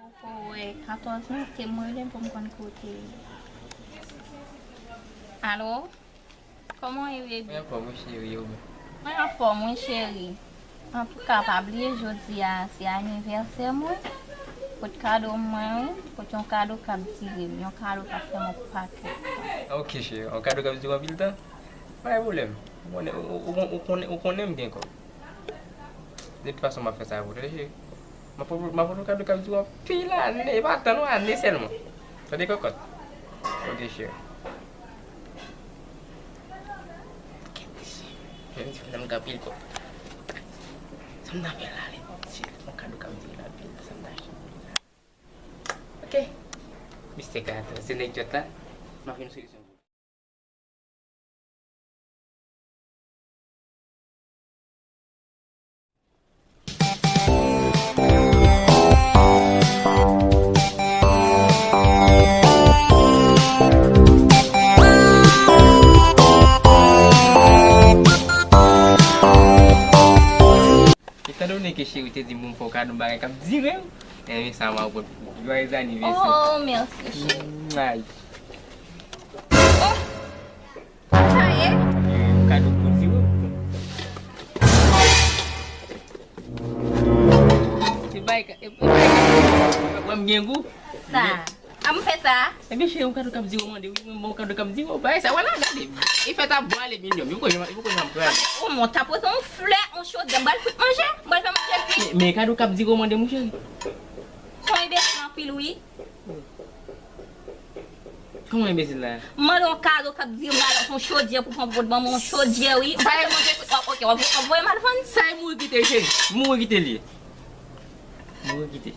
Foi 14 anos que moi lem pou mwen kote. Allo? Koman e bebe? Mwen fò mwen chéri yo mwen. Mwen an fò mwen chéri. An pou kapabli jodi a si aniverser mwen. Pot kado mwen, pot yon kado kap dire, yon kado kap fè mwen pake. Ok chéri, an kado kap di wan pil tan? Mwen volem. Ou konem gen kon. De toute façon, ma fè sa vote chéri. Ma pou kado kap di wan pil ane, batan ane selman. Sa de kokot. Ok chéri. Mwen si fè nan kapil kon. Sam nan fè la le. An kado kap di la pil, sam nan chéri. Ok. Mr. Gato, se nek jot la, ma fè yon solusyon. Kita donne ke chéri te di moun fò kado bagay kap dire. Mais ça m'a beaucoup. Joyeux anniversaire. Oh, merci chéri. Ai. Ça y est? Cadeau pour vous. C'est baik. Wam bien goût. Ça. Am fè ça? Eh bien chéri, un cadeau comme zéro mandé. Mon cadeau comme zéro. Bah ça voilà, regardez. Il fait ta boire les millions. Il faut que j'en prenne. Oh mon tapo son fleur, on chaud de balle pour manger. Balle pour manger. Mais cadeau comme zéro mandé mon chéri. Son imbécile en pile oui. Comment imbécile là? Moi don cadeau cap dire mal son chaudier pour prendre votre mon chaudier oui. Balle manger. OK, on va mal fan. Ça est mou quitter chéri. Mou quitter lui. Mou quitter.